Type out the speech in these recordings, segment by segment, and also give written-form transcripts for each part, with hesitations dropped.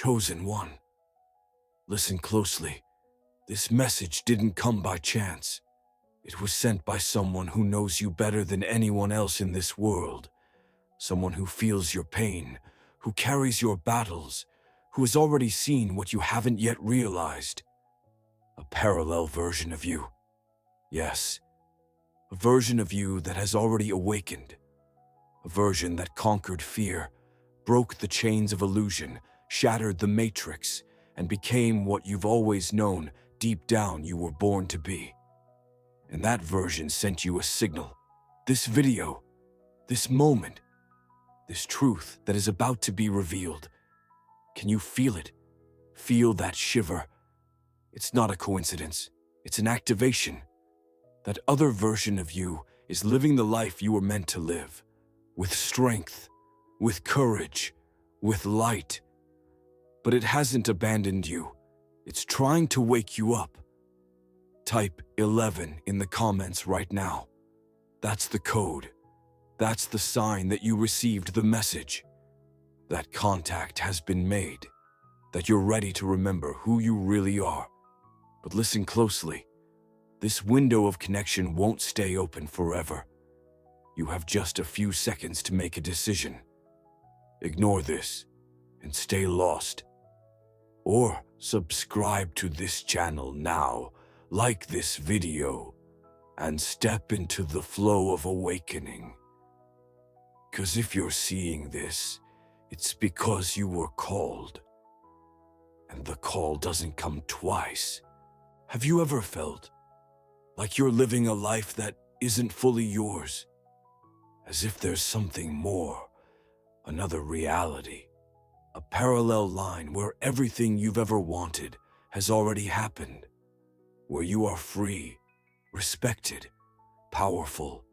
Chosen one, listen closely. This message didn't come by chance. It was sent by someone who knows you better than anyone else in this world. Someone who feels your pain, who carries your battles, who has already seen what you haven't yet realized. A parallel version of you. Yes, a version of you that has already awakened. A version that conquered fear, broke the chains of illusion, shattered the matrix, and became what you've always known deep down you were born to be. And that version sent you a signal. This video, this moment, this truth that is about to be revealed. Can you feel it? Feel that shiver? It's not a coincidence. It's an activation. That other version of you is living the life you were meant to live. With strength, with courage, with light. But it hasn't abandoned you. It's trying to wake you up. Type 11 in the comments right now. That's the code. That's the sign that you received the message. That contact has been made. That you're ready to remember who you really are. But listen closely. This window of connection won't stay open forever. You have just a few seconds to make a decision. Ignore this and stay lost. Or subscribe to this channel now, like this video, and step into the flow of awakening. 'Cause if you're seeing this, it's because you were called. And the call doesn't come twice. Have you ever felt like you're living a life that isn't fully yours? As if there's something more, another reality, a parallel line where everything you've ever wanted has already happened, where you are free, respected, powerful,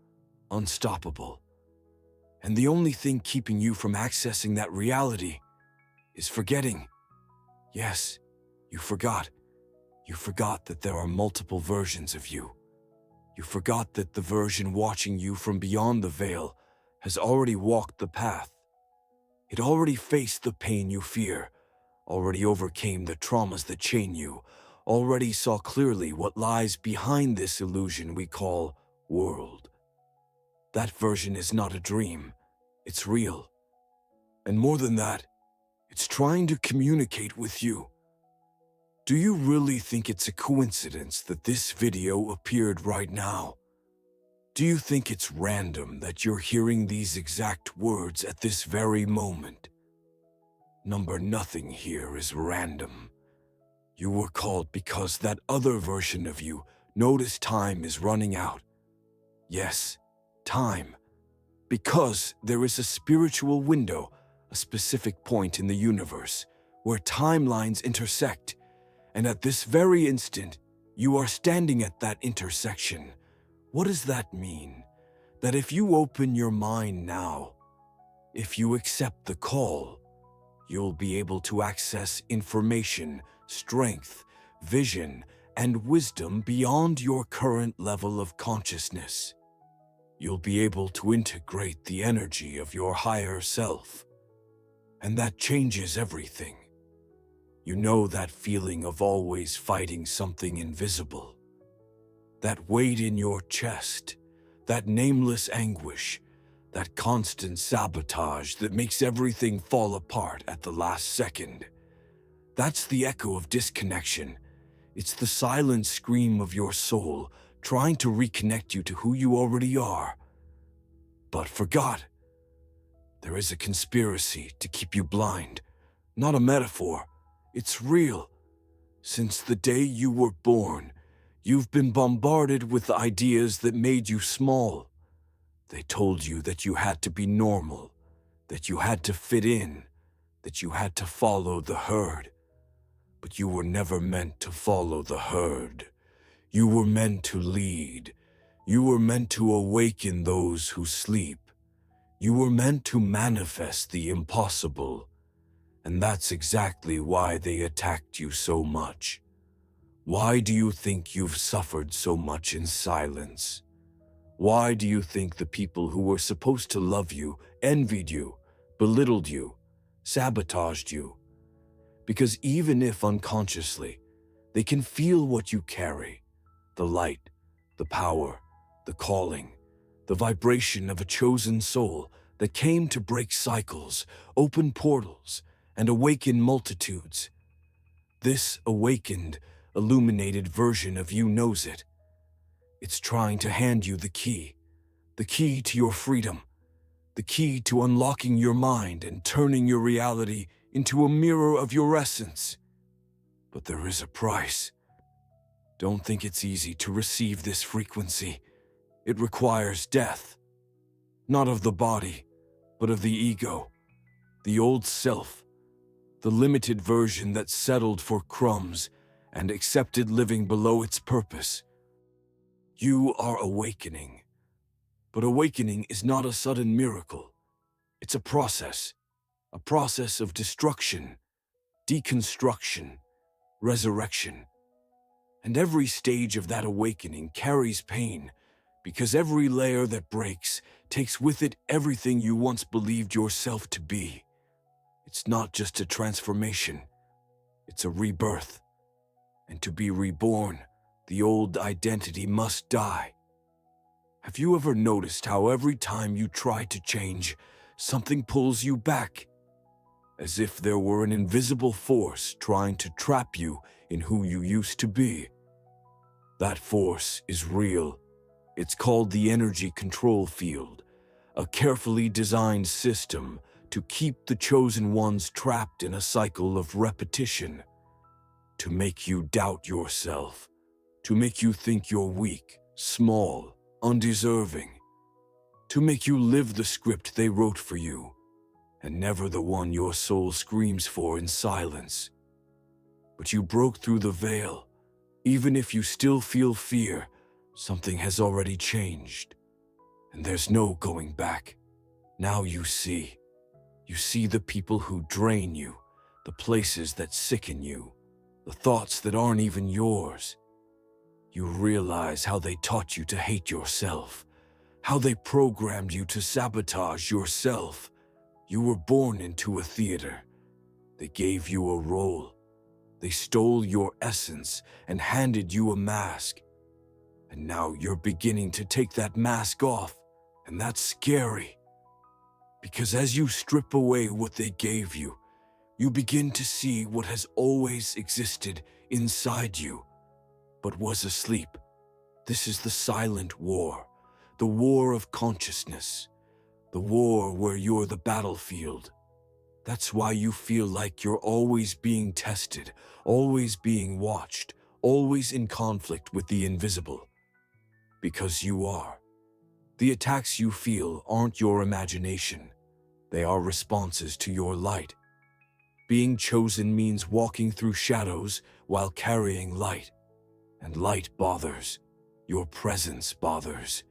unstoppable. And the only thing keeping you from accessing that reality is forgetting. Yes, you forgot. You forgot that there are multiple versions of you. You forgot that the version watching you from beyond the veil has already walked the path. It already faced the pain you fear, already overcame the traumas that chain you, already saw clearly what lies behind this illusion we call world. That version is not a dream, it's real. And more than that, it's trying to communicate with you. Do you really think it's a coincidence that this video appeared right now? Do you think it's random that you're hearing these exact words at this very moment? Nothing here is random. You were called because that other version of you noticed time is running out. Yes, time. Because there is a spiritual window, a specific point in the universe, where timelines intersect. And at this very instant, you are standing at that intersection. What does that mean? That if you open your mind now, if you accept the call, you'll be able to access information, strength, vision, and wisdom beyond your current level of consciousness. You'll be able to integrate the energy of your higher self. And that changes everything. You know that feeling of always fighting something invisible. That weight in your chest, that nameless anguish, that constant sabotage that makes everything fall apart at the last second. That's the echo of disconnection. It's the silent scream of your soul trying to reconnect you to who you already are. But forgot. There is a conspiracy to keep you blind, not a metaphor. It's real. Since the day you were born, you've been bombarded with ideas that made you small. They told you that you had to be normal, that you had to fit in, that you had to follow the herd. But you were never meant to follow the herd. You were meant to lead. You were meant to awaken those who sleep. You were meant to manifest the impossible. And that's exactly why they attacked you so much. Why do you think you've suffered so much in silence? Why do you think the people who were supposed to love you envied you, belittled you, sabotaged you? because even if unconsciously, they can feel what you carry: the light, the power, the calling, the vibration of a chosen soul that came to break cycles, open portals, and awaken multitudes. This awakened, illuminated version of you knows it. It's trying to hand you the key to your freedom, the key to unlocking your mind and turning your reality into a mirror of your essence. But there is a price. Don't think it's easy to receive this frequency. It requires death, not of the body, but of the ego, the old self, the limited version that settled for crumbs and accepted living below its purpose. You are awakening, but awakening is not a sudden miracle. It's a process of destruction, deconstruction, resurrection. And every stage of that awakening carries pain, because every layer that breaks takes with it everything you once believed yourself to be. It's not just a transformation, it's a rebirth. And to be reborn, the old identity must die. Have you ever noticed how every time you try to change, something pulls you back? As if there were an invisible force trying to trap you in who you used to be. That force is real. It's called the energy control field, a carefully designed system to keep the chosen ones trapped in a cycle of repetition, to make you doubt yourself, to make you think you're weak, small, undeserving, to make you live the script they wrote for you, and never the one your soul screams for in silence. But you broke through the veil. Even if you still feel fear, something has already changed, and there's no going back. Now you see the people who drain you, the places that sicken you, the thoughts that aren't even yours. You realize how they taught you to hate yourself, how they programmed you to sabotage yourself. You were born into a theater. They gave you a role. They stole your essence and handed you a mask. And now you're beginning to take that mask off, and that's scary. Because as you strip away what they gave you, you begin to see what has always existed inside you, but was asleep. This is the silent war, the war of consciousness, the war where you're the battlefield. That's why you feel like you're always being tested, always being watched, always in conflict with the invisible. Because you are. The attacks you feel aren't your imagination. They are responses to your light. Being chosen means walking through shadows while carrying light. And light bothers. Your presence bothers.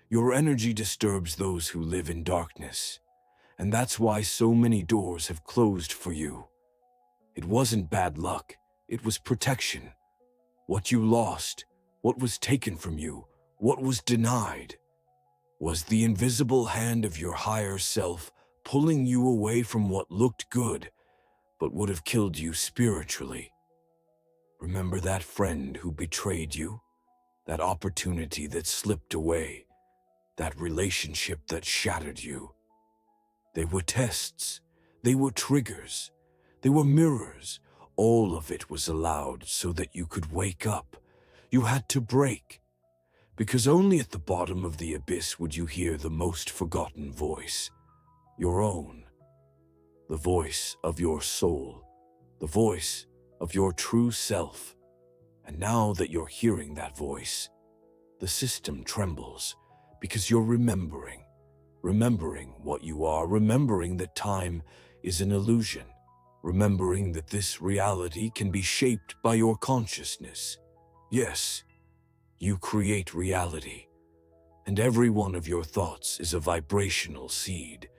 Your energy disturbs those who live in darkness. And that's why so many doors have closed for you. It wasn't bad luck, it was protection. What you lost, what was taken from you, what was denied, was the invisible hand of your higher self pulling you away from what looked good, but would have killed you spiritually. Remember that friend who betrayed you? That opportunity that slipped away? That relationship that shattered you? They were tests, they were triggers, they were mirrors. All of it was allowed so that you could wake up. You had to break, because only at the bottom of the abyss would you hear the most forgotten voice, your own, the voice of your soul, the voice of your true self. And now that you're hearing that voice, the system trembles because you're remembering what you are, remembering that time is an illusion, remembering that this reality can be shaped by your consciousness. Yes, you create reality, and every one of your thoughts is a vibrational seed.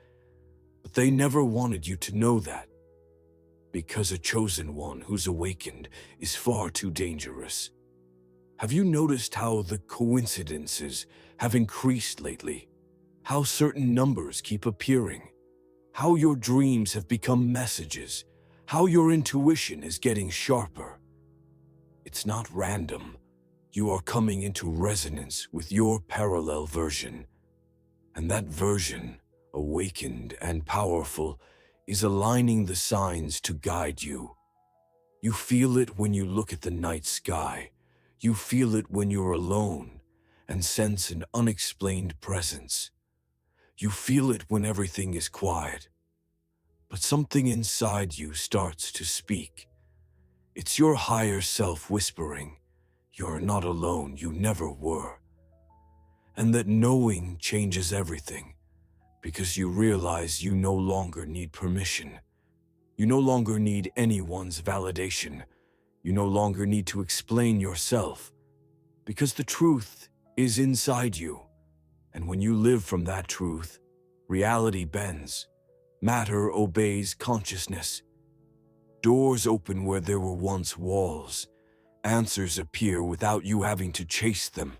But they never wanted you to know that, because a chosen one who's awakened is far too dangerous. Have you noticed how the coincidences have increased lately? How certain numbers keep appearing? How your dreams have become messages? how your intuition is getting sharper. It's not random. You are coming into resonance with your parallel version. And that version, awakened and powerful, is aligning the signs to guide you. You feel it when you look at the night sky. You feel it when you're alone and sense an unexplained presence. You feel it when everything is quiet. But something inside you starts to speak. It's your higher self whispering, "You're not alone, you never were." And that knowing changes everything, because you realize you no longer need permission. You no longer need anyone's validation. You no longer need to explain yourself, because the truth is inside you. And when you live from that truth, reality bends. Matter obeys consciousness. Doors open where there were once walls. Answers appear without you having to chase them.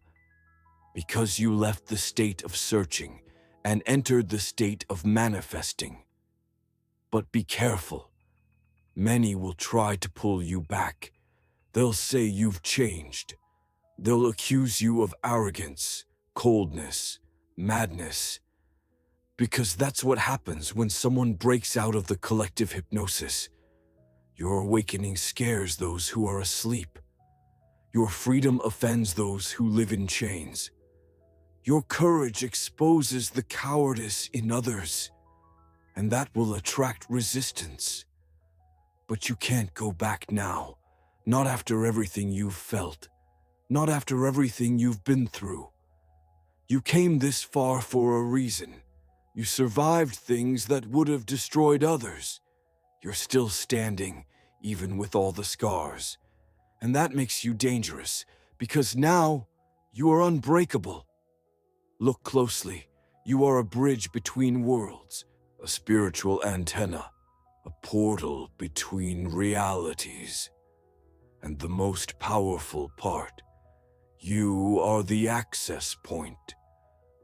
Because you left the state of searching and entered the state of manifesting. But be careful. Many will try to pull you back. They'll say you've changed. They'll accuse you of arrogance, coldness, madness. Because that's what happens when someone breaks out of the collective hypnosis. Your awakening scares those who are asleep. Your freedom offends those who live in chains. Your courage exposes the cowardice in others, and that will attract resistance. But you can't go back now, not after everything you've felt, not after everything you've been through. You came this far for a reason. You survived things that would have destroyed others. You're still standing, even with all the scars. And that makes you dangerous, because now you are unbreakable. Look closely. You are a bridge between worlds, a spiritual antenna, a portal between realities. And the most powerful part, you are the access point.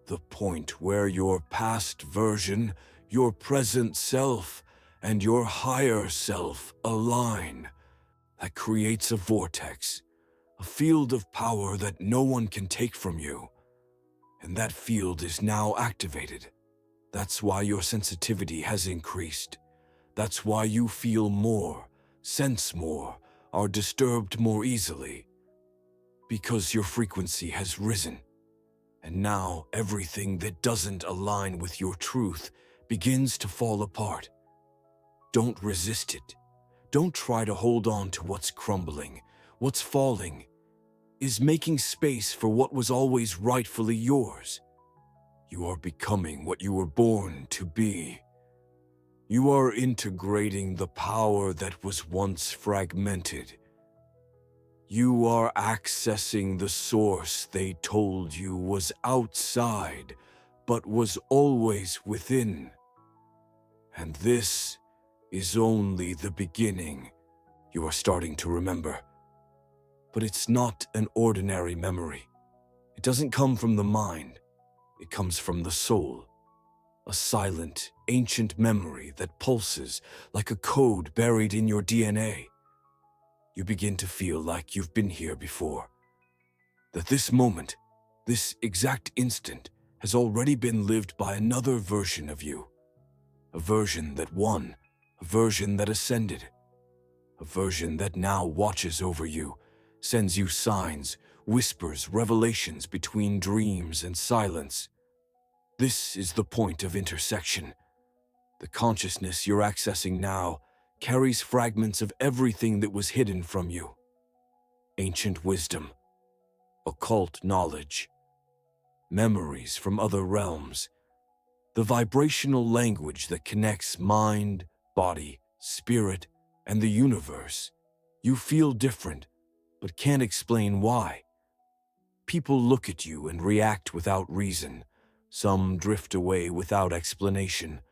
The point where your past version, your present self, and your higher self align. That creates a vortex, a field of power that no one can take from you. And that field is now activated. That's why your sensitivity has increased. That's why you feel more, sense more, are disturbed more easily. Because your frequency has risen. And now everything that doesn't align with your truth begins to fall apart. Don't resist it. Don't try to hold on to what's crumbling. What's falling is making space for what was always rightfully yours. You are becoming what you were born to be. You are integrating the power that was once fragmented. You are accessing the source they told you was outside, but was always within. And this is only the beginning. You are starting to remember. But it's not an ordinary memory. It doesn't come from the mind. It comes from the soul. A silent, ancient memory that pulses like a code buried in your DNA. You begin to feel like you've been here before. That this moment, this exact instant, has already been lived by another version of you. A version that won, a version that ascended, a version that now watches over you, sends you signs, whispers, revelations between dreams and silence. This is the point of intersection. The consciousness you're accessing now carries fragments of everything that was hidden from you. Ancient wisdom, occult knowledge, memories from other realms, the vibrational language that connects mind, body, spirit, and the universe. You feel different, but can't explain why. People look at you and react without reason. Some drift away without explanation.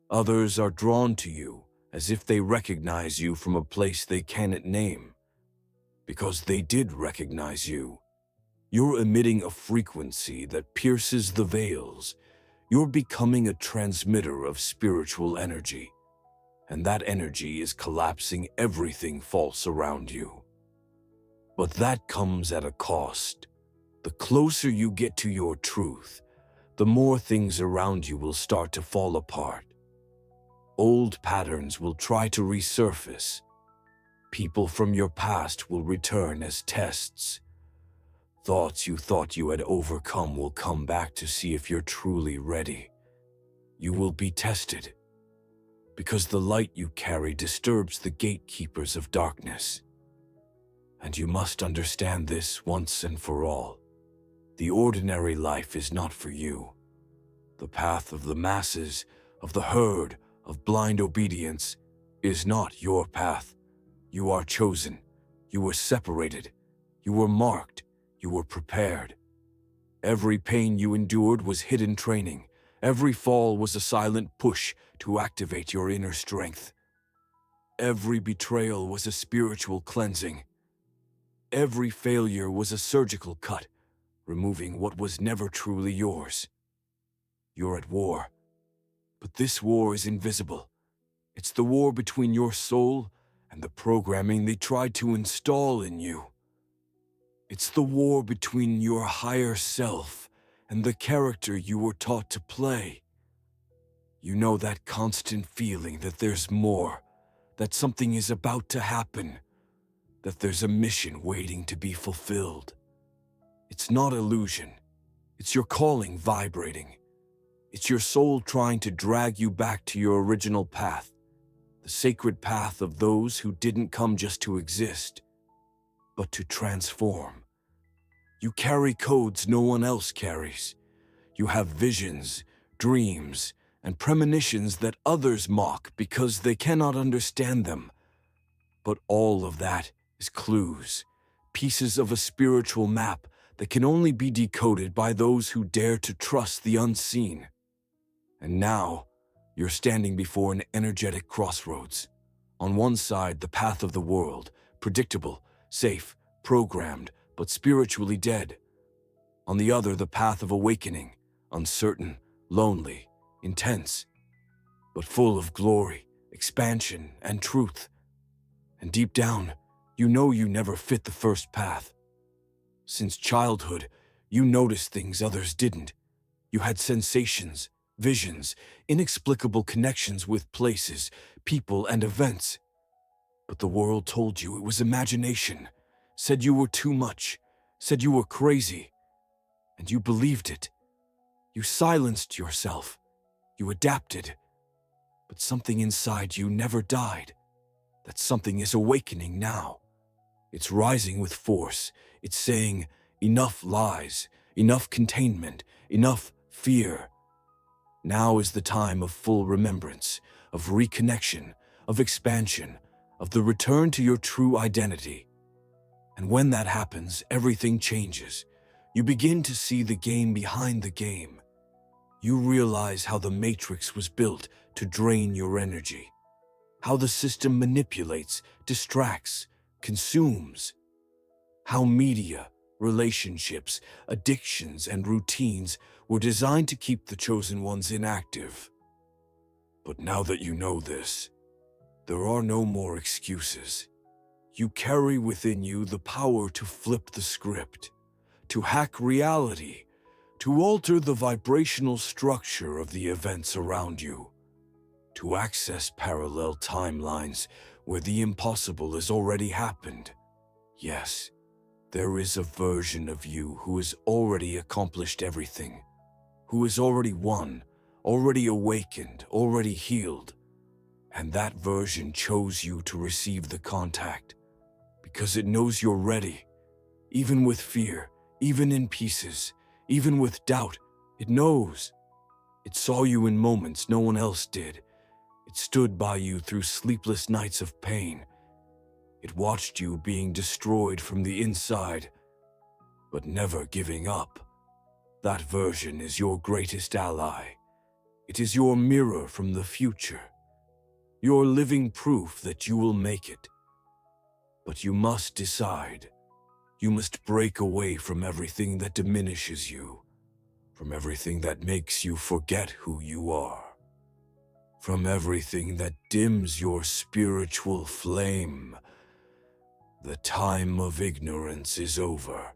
Others are drawn to you as if they recognize you from a place they cannot name. Because they did recognize you. You're emitting a frequency that pierces the veils. You're becoming a transmitter of spiritual energy. and that energy is collapsing everything false around you. But that comes at a cost. The closer you get to your truth, the more things around you will start to fall apart. Old patterns will try to resurface. People from your past will return as tests. Thoughts you thought you had overcome will come back to see if you're truly ready. You will be tested, because the light you carry disturbs the gatekeepers of darkness. And you must understand this once and for all. The ordinary life is not for you. The path of the masses, of the herd, of blind obedience, is not your path. You are chosen. You were separated. You were marked. You were prepared. Every pain you endured was hidden training. Every fall was a silent push to activate your inner strength. Every betrayal was a spiritual cleansing. Every failure was a surgical cut, removing what was never truly yours. You're at war, but this war is invisible. It's the war between your soul and the programming they tried to install in you. It's the war between your higher self and the character you were taught to play. You know that constant feeling that there's more, that something is about to happen, that there's a mission waiting to be fulfilled. It's not illusion. It's your calling vibrating. It's your soul trying to drag you back to your original path, the sacred path of those who didn't come just to exist, but to transform. You carry codes no one else carries. You have visions, dreams, and premonitions that others mock because they cannot understand them. But all of that is clues, pieces of a spiritual map that can only be decoded by those who dare to trust the unseen. And now, you're standing before an energetic crossroads. On one side, the path of the world, predictable, safe, programmed, but spiritually dead. On the other, the path of awakening, uncertain, lonely, intense, but full of glory, expansion, and truth. And deep down, you know you never fit the first path. Since childhood, you noticed things others didn't. You had sensations, visions, inexplicable connections with places, people, and events. But the world told you it was imagination, said you were too much, said you were crazy, and you believed it. You silenced yourself. You adapted. But something inside you never died. That something is awakening now. It's rising with force. It's saying, enough lies, enough containment, enough fear. Now is the time of full remembrance, of reconnection, of expansion, of the return to your true identity. And when that happens, everything changes. You begin to see the game behind the game. You realize how the Matrix was built to drain your energy, how the system manipulates, distracts, consumes, how media, relationships, addictions, and routines were designed to keep the chosen ones inactive. But now that you know this, there are no more excuses. You carry within you the power to flip the script, to hack reality, to alter the vibrational structure of the events around you, to access parallel timelines where the impossible has already happened. Yes, there is a version of you who has already accomplished everything, who has already won, already awakened, already healed. And that version chose you to receive the contact, because it knows you're ready, even with fear, even in pieces, even with doubt. It knows. It saw you in moments no one else did. It stood by you through sleepless nights of pain. It watched you being destroyed from the inside, but never giving up. That version is your greatest ally. It is your mirror from the future, your living proof that you will make it. But you must decide. You must break away from everything that diminishes you, from everything that makes you forget who you are. from everything that dims your spiritual flame. The time of ignorance is over.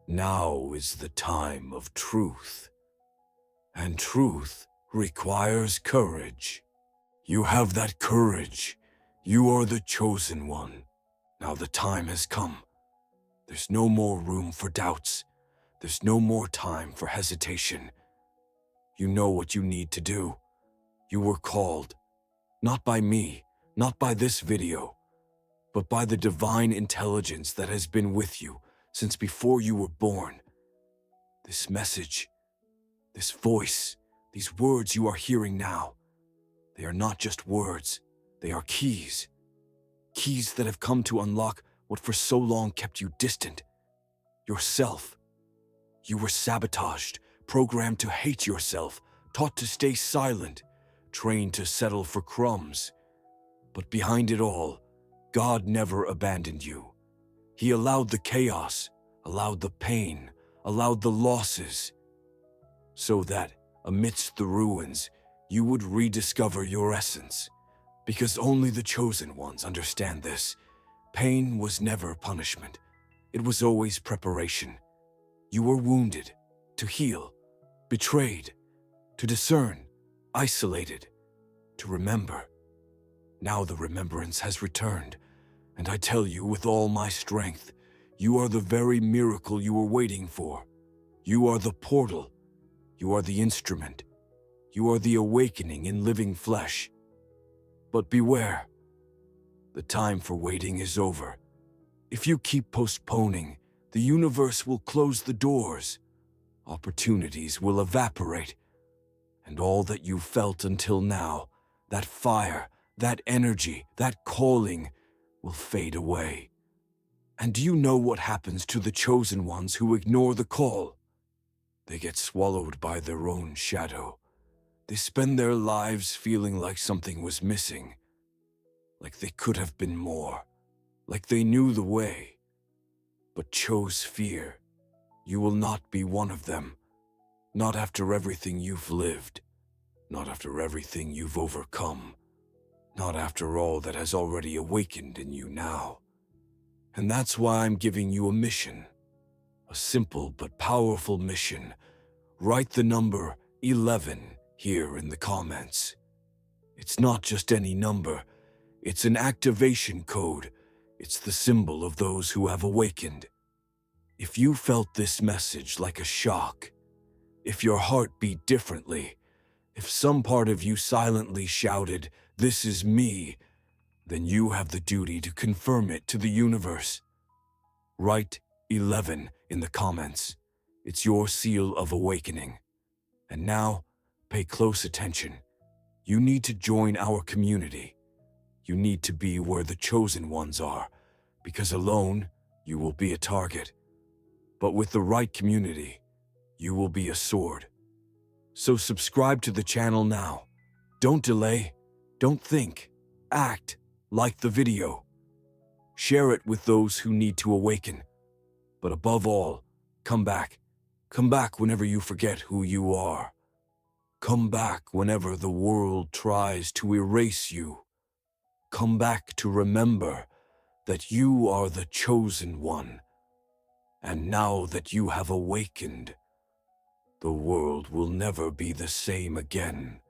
Now is the time of truth. And truth requires courage. You have that courage. You are the chosen one. Now the time has come. There's no more room for doubts. There's no more time for hesitation. You know what you need to do. You were called, not by me, not by this video, but by the divine intelligence that has been with you since before you were born. This message, this voice, these words you are hearing now, they are not just words, they are keys. Keys that have come to unlock what for so long kept you distant. Yourself. You were sabotaged, programmed to hate yourself, taught to stay silent, trained to settle for crumbs. But behind it all, God never abandoned you. He allowed the chaos, allowed the pain, allowed the losses, so that, amidst the ruins, you would rediscover your essence. Because only the chosen ones understand this. Pain was never punishment. It was always preparation. You were wounded, to heal, betrayed, to discern, isolated, to remember. Now the remembrance has returned, and I tell you with all my strength, you are the very miracle you were waiting for. You are the portal. You are the instrument. You are the awakening in living flesh. But beware, the time for waiting is over. If you keep postponing, the universe will close the doors. Opportunities will evaporate. And all that you felt until now, that fire, that energy, that calling, will fade away. And do you know what happens to the chosen ones who ignore the call? They get swallowed by their own shadow. They spend their lives feeling like something was missing, like they could have been more, like they knew the way, but chose fear. You will not be one of them, not after everything you've lived, not after everything you've overcome, not after all that has already awakened in you now. And that's why I'm giving you a mission, a simple but powerful mission. Write the number 11 here in the comments. It's not just any number, it's an activation code. It's the symbol of those who have awakened. If you felt this message like a shock, if your heart beat differently, if some part of you silently shouted, "This is me," then you have the duty to confirm it to the universe. Write 11 in the comments. It's your seal of awakening. And now, pay close attention. You need to join our community. You need to be where the chosen ones are, because alone, you will be a target. But with the right community, you will be a sword. So subscribe to the channel now. Don't delay. Don't think. Act. Like the video. Share it with those who need to awaken. But above all, come back. Come back whenever you forget who you are. Come back whenever the world tries to erase you. Come back to remember that you are the chosen one. And now that you have awakened, the world will never be the same again.